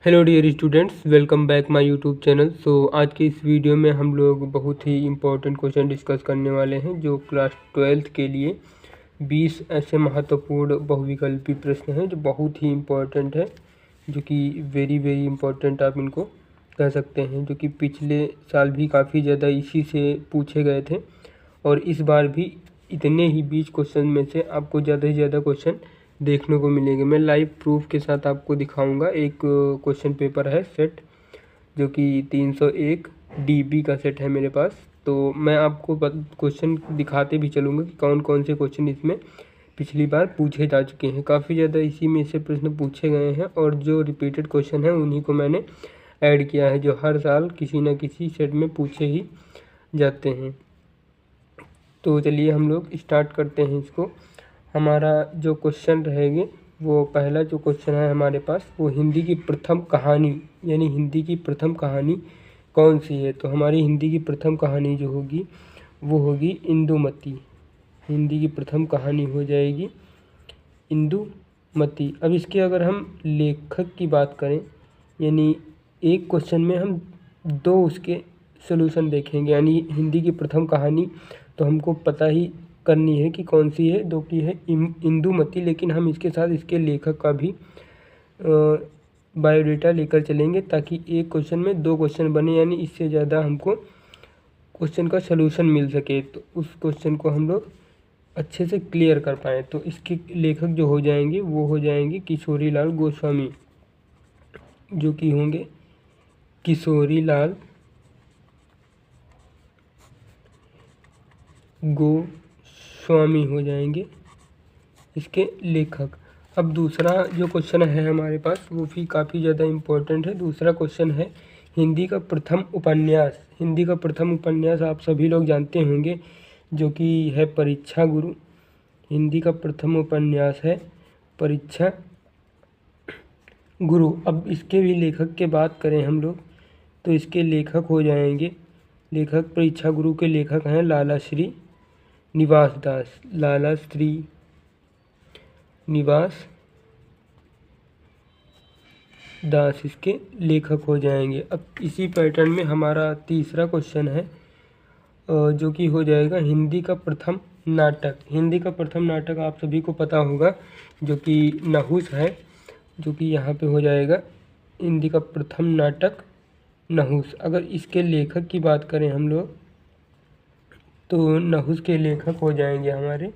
Hello dear students, welcome back my YouTube channel. आज के इस वीडियो में हम लोग बहुत ही इम्पोर्टेंट क्वेश्चन डिस्कस करने वाले हैं जो क्लास 12th के लिए 20 ऐसे महत्वपूर्ण बहुविकल्पी प्रश्न हैं जो बहुत ही इम्पोर्टेंट है, जो कि वेरी वेरी इम्पोर्टेंट आप इनको कह सकते हैं, जो कि पिछले साल भी काफ़ी ज़्यादा इसी से पूछे गए थे और इस बार भी इतने ही 20 क्वेश्चन में से आपको ज़्यादा से ज़्यादा क्वेश्चन देखने को मिलेंगे। मैं लाइव प्रूफ के साथ आपको दिखाऊंगा। एक क्वेश्चन पेपर है सेट, जो कि 301 DB का सेट है मेरे पास। तो मैं आपको क्वेश्चन दिखाते भी चलूँगा कि कौन कौन से क्वेश्चन इसमें पिछली बार पूछे जा चुके हैं। काफ़ी ज़्यादा इसी में से प्रश्न पूछे गए हैं और जो रिपीटेड क्वेश्चन हैं उन्हीं को मैंने ऐड किया है, जो हर साल किसी न किसी सेट में पूछे ही जाते हैं। तो चलिए हम लोग स्टार्ट करते हैं इसको। हमारा जो क्वेश्चन रहेंगे, वो पहला जो क्वेश्चन है हमारे पास, वो हिंदी की प्रथम कहानी, यानी हिंदी की प्रथम कहानी कौन सी है। तो हमारी हिंदी की प्रथम कहानी जो होगी वो होगी इंदुमती। हिंदी की प्रथम कहानी हो जाएगी इंदुमती। अब इसके अगर हम लेखक की बात करें, यानी एक क्वेश्चन में हम दो उसके सॉल्यूशन देखेंगे, यानी हिंदी की प्रथम कहानी तो हमको पता ही करनी है कि कौन सी है, दो की है इंदुमती, लेकिन हम इसके साथ इसके लेखक का भी बायोडेटा लेकर चलेंगे ताकि एक क्वेश्चन में दो क्वेश्चन बने, यानी इससे ज़्यादा हमको क्वेश्चन का सलूशन मिल सके, तो उस क्वेश्चन को हम लोग अच्छे से क्लियर कर पाएँ। तो इसके लेखक जो हो जाएंगे वो हो जाएंगे किशोरी लाल गोस्वामी, जो कि होंगे किशोरी लाल गोस्वामी हो जाएंगे इसके लेखक। अब दूसरा जो क्वेश्चन है हमारे पास वो भी काफ़ी ज़्यादा इम्पोर्टेंट है। दूसरा क्वेश्चन है हिंदी का प्रथम उपन्यास। हिंदी का प्रथम उपन्यास आप सभी लोग जानते होंगे, जो कि है परीक्षा गुरु। हिंदी का प्रथम उपन्यास है परीक्षा गुरु। अब इसके भी लेखक के बात करें हम लोग, तो इसके लेखक हो जाएंगे, लेखक परीक्षा गुरु के लेखक हैं लाला श्री निवास दास। लाला श्री निवास दास इसके लेखक हो जाएंगे। अब इसी पैटर्न में हमारा तीसरा क्वेश्चन है, जो कि हो जाएगा हिंदी का प्रथम नाटक। हिंदी का प्रथम नाटक आप सभी को पता होगा, जो कि नहुस है, जो कि यहाँ पे हो जाएगा हिंदी का प्रथम नाटक नहुस। अगर इसके लेखक की बात करें हम लोग, तो नहुस के लेखक हो जाएंगे हमारे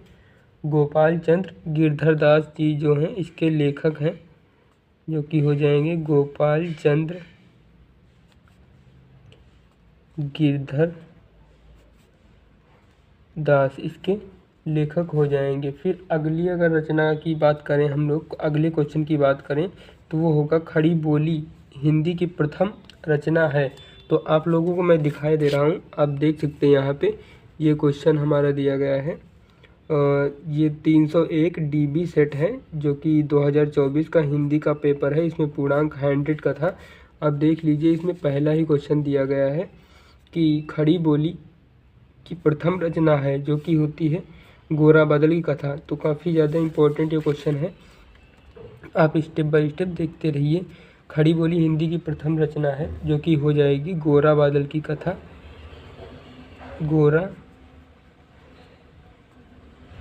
गोपाल चंद्र गिरधर दास जी, जो हैं इसके लेखक हैं, जो कि हो जाएंगे गोपाल चंद्र गिरधर दास इसके लेखक हो जाएंगे। फिर अगली अगर रचना की बात करें हम लोग, अगले क्वेश्चन की बात करें, तो वो होगा खड़ी बोली हिंदी की प्रथम रचना है। तो आप लोगों को मैं दिखाई दे रहा हूँ, आप देख सकते हैं यहाँ पे ये क्वेश्चन हमारा दिया गया है। ये 301 DB सेट है, जो कि 2024 का हिंदी का पेपर है। इसमें पूर्णांक 100 का था। अब देख लीजिए, इसमें पहला ही क्वेश्चन दिया गया है कि खड़ी बोली की प्रथम रचना है, जो कि होती है गोरा बादल की कथा। तो काफ़ी ज़्यादा इम्पोर्टेंट ये क्वेश्चन है, आप स्टेप बाय स्टेप देखते रहिए। खड़ी बोली हिंदी की प्रथम रचना है, जो कि हो जाएगी गोरा बादल की कथा। गोरा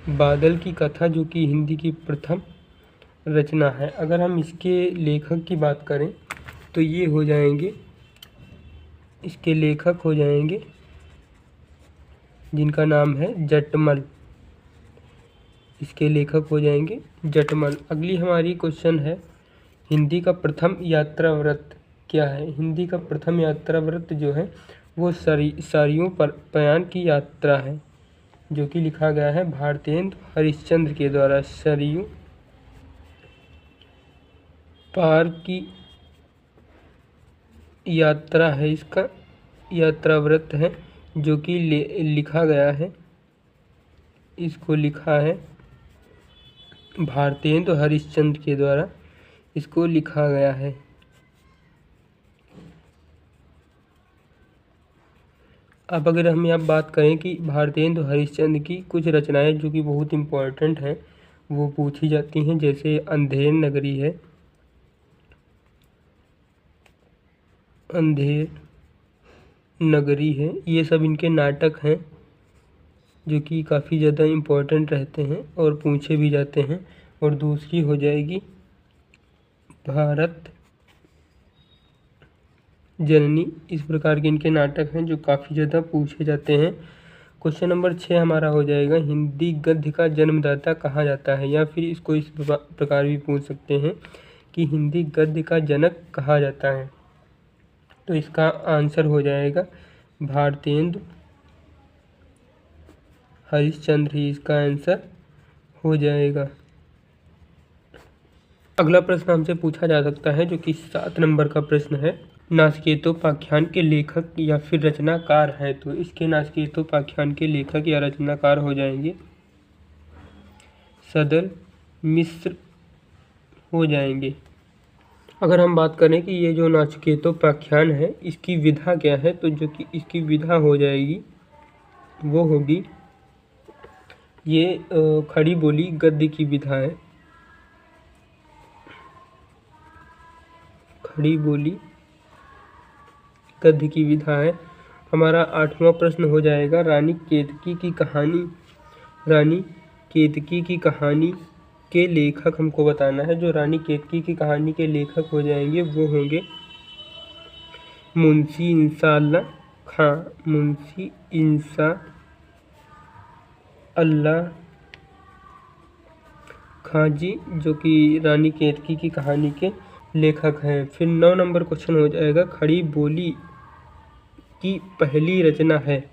बादल की कथा, जो कि हिंदी की प्रथम रचना है। अगर हम इसके लेखक की बात करें, तो ये हो जाएंगे, इसके लेखक हो जाएंगे जिनका नाम है जटमल। इसके लेखक हो जाएंगे जटमल। अगली हमारी क्वेश्चन है हिंदी का प्रथम यात्रा व्रत क्या है। हिंदी का प्रथम यात्रा व्रत जो है वो सरयू पर पयान की यात्रा है, जो कि लिखा गया है भारतेंदु हरिश्चंद्र के द्वारा। सरयू पार की यात्रा है, इसका यात्रा व्रत है, जो कि लिखा गया है, इसको लिखा है भारतेंदु हरिश्चंद्र के द्वारा, इसको लिखा गया है। अब अगर हम यहाँ बात करें कि भारतेंदु हरिश्चंद्र की कुछ रचनाएं जो कि बहुत इम्पोर्टेंट हैं वो पूछी जाती हैं, जैसे अंधेर नगरी है, अंधेर नगरी है। ये सब इनके नाटक हैं जो कि काफ़ी ज़्यादा इम्पोर्टेंट रहते हैं और पूछे भी जाते हैं। और दूसरी हो जाएगी भारत जननी। इस प्रकार के इनके नाटक हैं जो काफ़ी ज़्यादा पूछे जाते हैं। क्वेश्चन नंबर 6 हमारा हो जाएगा हिंदी गद्य का जन्मदाता कहा जाता है, या फिर इसको इस प्रकार भी पूछ सकते हैं कि हिंदी गद्य का जनक कहा जाता है। तो इसका आंसर हो जाएगा भारतेंदु हरिश्चंद्र ही इसका आंसर हो जाएगा। अगला प्रश्न हमसे पूछा जा सकता है जो कि 7 नंबर का प्रश्न है, नाचिकेतोपाख्यान के लेखक या फिर रचनाकार है। तो इसके नाचिकेतोपाख्यान के लेखक या रचनाकार हो जाएंगे सदल मिश्र हो जाएंगे। अगर हम बात करें कि ये जो नाचिकेतोपाख्यान है इसकी विधा क्या है, तो जो कि इसकी विधा हो जाएगी वो होगी, ये खड़ी बोली गद्य की विधा है। खड़ी बोली गद्य की विधा है। हमारा 8वां प्रश्न हो जाएगा रानी केतकी की कहानी। रानी केतकी की कहानी के लेखक हमको बताना है। जो रानी केतकी की कहानी के लेखक हो जाएंगे वो होंगे मुंशी इंशाअल्लाह खां। मुंशी इंशाअल्लाह खां जी जो कि रानी केतकी की कहानी के लेखक हैं। फिर 9 नंबर क्वेश्चन हो जाएगा खड़ी बोली की पहली रचना है।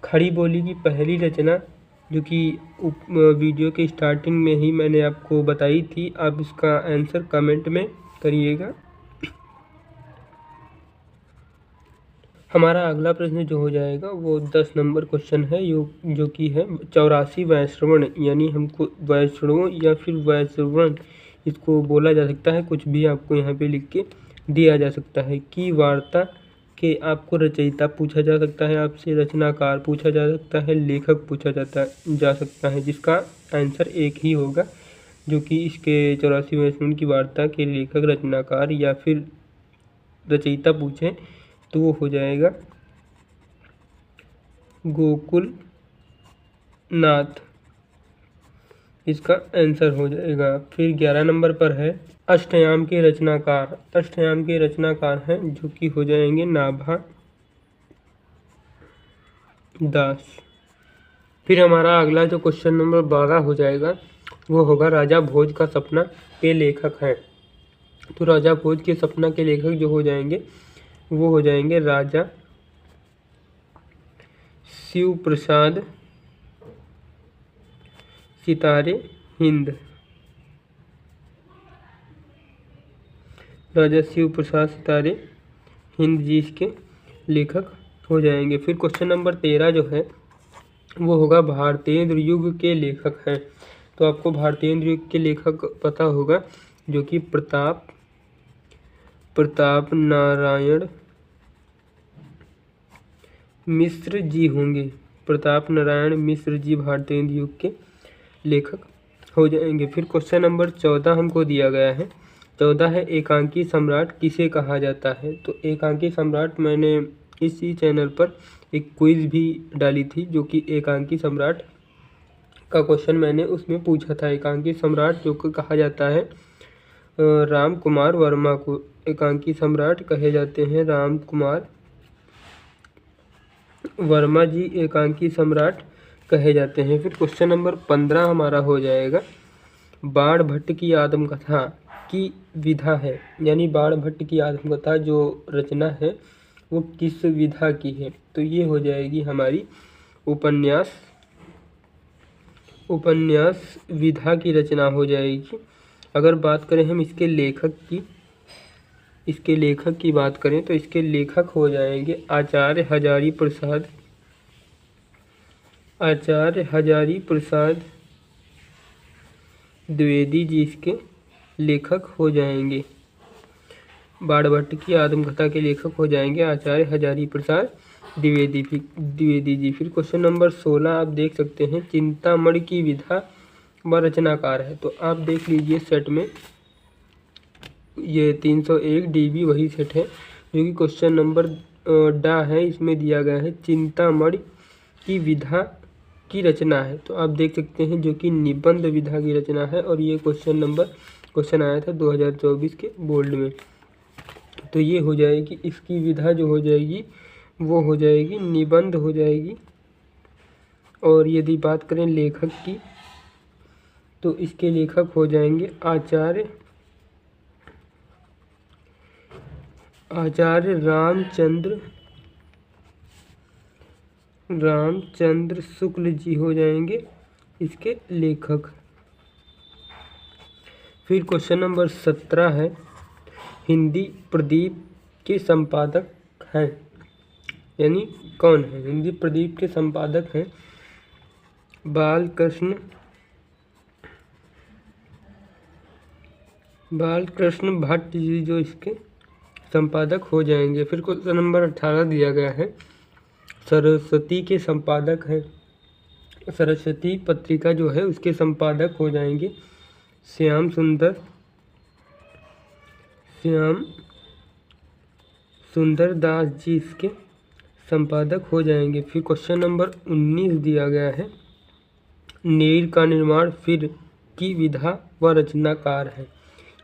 खड़ी बोली की पहली रचना जो कि वीडियो के स्टार्टिंग में ही मैंने आपको बताई थी, आप इसका आंसर कमेंट में करिएगा। हमारा अगला प्रश्न जो हो जाएगा वो 10 नंबर क्वेश्चन है जो कि है 84 वैश्रवण, यानी हमको वैष्णव या फिर वैश्रवण इसको बोला जा सकता है, कुछ भी आपको यहाँ पे लिख के दिया जा सकता है। की वार्ता के आपको रचयिता पूछा जा सकता है, आपसे रचनाकार पूछा जा सकता है, लेखक पूछा जा सकता है, जिसका आंसर एक ही होगा जो कि इसके 84 वैश्रवण की वार्ता के लेखक, रचनाकार या फिर रचयिता पूछे तो वो हो जाएगा गोकुल नाथ, इसका आंसर हो जाएगा। फिर 11 नंबर पर है अष्टयाम के रचनाकार। अष्टयाम के रचनाकार हैं जो कि हो जाएंगे नाभा दास। फिर हमारा अगला जो क्वेश्चन नंबर 12 हो जाएगा वो होगा राजा भोज का सपना के लेखक हैं। तो राजा भोज के सपना के लेखक जो हो जाएंगे वो हो जाएंगे राजा शिव प्रसाद सितारे हिंद। राजा शिव प्रसाद सितारे हिंद जी इसके लेखक हो जाएंगे। फिर क्वेश्चन नंबर 13 जो है वो होगा भारतेंद्र युग के लेखक हैं। तो आपको भारतेंद्र युग के लेखक पता होगा जो कि प्रताप नारायण मिश्र जी होंगे। प्रताप नारायण मिश्र जी भारतेंद्र युग के लेखक हो जाएंगे। फिर क्वेश्चन नंबर 14 हमको दिया गया है। 14 है एकांकी सम्राट किसे कहा जाता है। तो एकांकी सम्राट मैंने इसी चैनल पर एक क्विज भी डाली थी जो कि एकांकी सम्राट का क्वेश्चन मैंने उसमें पूछा था। एकांकी सम्राट जो कि कहा जाता है राम कुमार वर्मा को एकांकी सम्राट कहे जाते हैं। राम कुमार वर्मा जी एकांकी सम्राट कहे जाते हैं। फिर क्वेश्चन नंबर 15 हमारा हो जाएगा बाणभट्ट की आत्मकथा की विधा है, यानी बाणभट्ट की आत्मकथा जो रचना है वो किस विधा की है। तो ये हो जाएगी हमारी उपन्यास विधा की रचना हो जाएगी। अगर बात करें हम इसके लेखक की बात करें तो इसके लेखक हो जाएंगे आचार्य हजारी प्रसाद द्विवेदी जी इसके लेखक हो जाएंगे। बाणभट्ट की आत्मकथा के लेखक हो जाएंगे आचार्य हजारी प्रसाद द्विवेदी जी। फिर क्वेश्चन नंबर 16 आप देख सकते हैं चिंतामणि की विधा व रचनाकार है। तो आप देख लीजिए सेट में ये 301 DB वही सेट है जो कि क्वेश्चन नंबर डा है, इसमें दिया गया है चिंतामणि की विधा की रचना है। तो आप देख सकते हैं जो कि निबंध विधा की रचना है, और ये क्वेश्चन आया था 2024 के बोर्ड में। तो ये हो जाएगी, इसकी विधा जो हो जाएगी वो हो जाएगी निबंध हो जाएगी। और यदि बात करें लेखक की, तो इसके लेखक हो जाएंगे आचार्य रामचंद्र शुक्ल जी हो जाएंगे इसके लेखक। फिर क्वेश्चन नंबर 17 है, हिंदी प्रदीप के संपादक हैं, यानी कौन है? हिंदी प्रदीप के संपादक हैं बालकृष्ण भट्ट जी, जो इसके संपादक हो जाएंगे। फिर क्वेश्चन नंबर 18 दिया गया है, सरस्वती के संपादक हैं, सरस्वती पत्रिका जो है उसके संपादक हो जाएंगे श्याम सुंदर दास जी इसके संपादक हो जाएंगे। फिर क्वेश्चन नंबर 19 दिया गया है, नीर का निर्माण फिर की विधा व रचनाकार है,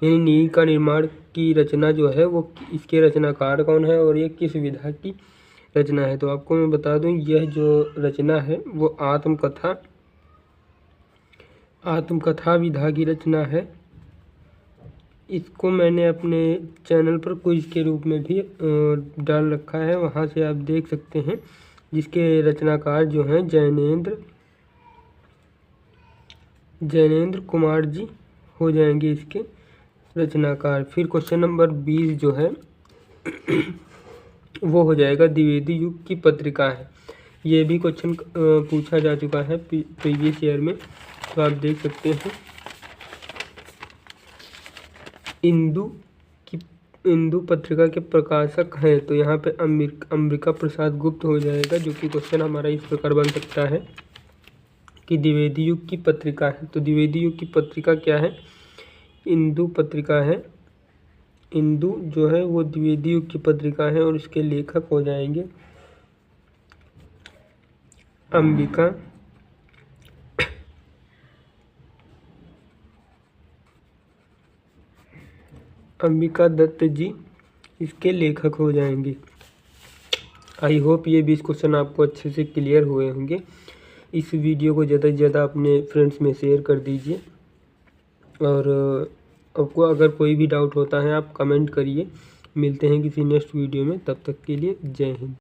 यानी नीर का निर्माण की रचना जो है वो इसके रचनाकार कौन है और ये किस विधा की रचना है। तो आपको मैं बता दूं, यह जो रचना है वो आत्मकथा विधा की रचना है। इसको मैंने अपने चैनल पर क्विज के रूप में भी डाल रखा है, वहाँ से आप देख सकते हैं, जिसके रचनाकार जो हैं जैनेन्द्र कुमार जी हो जाएंगे इसके रचनाकार। फिर क्वेश्चन नंबर 20 जो है वो हो जाएगा द्विवेदी युग की पत्रिका है। ये भी क्वेश्चन पूछा जा चुका है प्रीवियस ईयर में, तो आप देख सकते हैं। इंदु पत्रिका के प्रकाशक हैं, तो यहाँ पे अंबिका प्रसाद गुप्त हो जाएगा, जो कि क्वेश्चन हमारा इस प्रकार बन सकता है कि द्विवेदी युग की पत्रिका है। तो द्विवेदी युग की पत्रिका क्या है? इंदु पत्रिका है। इंदु जो है वो द्विवेदी युग की पत्रिका है, और इसके लेखक हो जाएंगे अंबिका दत्त जी इसके लेखक हो जाएंगे। आई होप ये 20 क्वेश्चन आपको अच्छे से क्लियर हुए होंगे। इस वीडियो को ज़्यादा से ज़्यादा अपने फ्रेंड्स में शेयर कर दीजिए, और आपको अगर कोई भी डाउट होता है आप कमेंट करिए। मिलते हैं किसी नेक्स्ट वीडियो में, तब तक के लिए जय हिंद।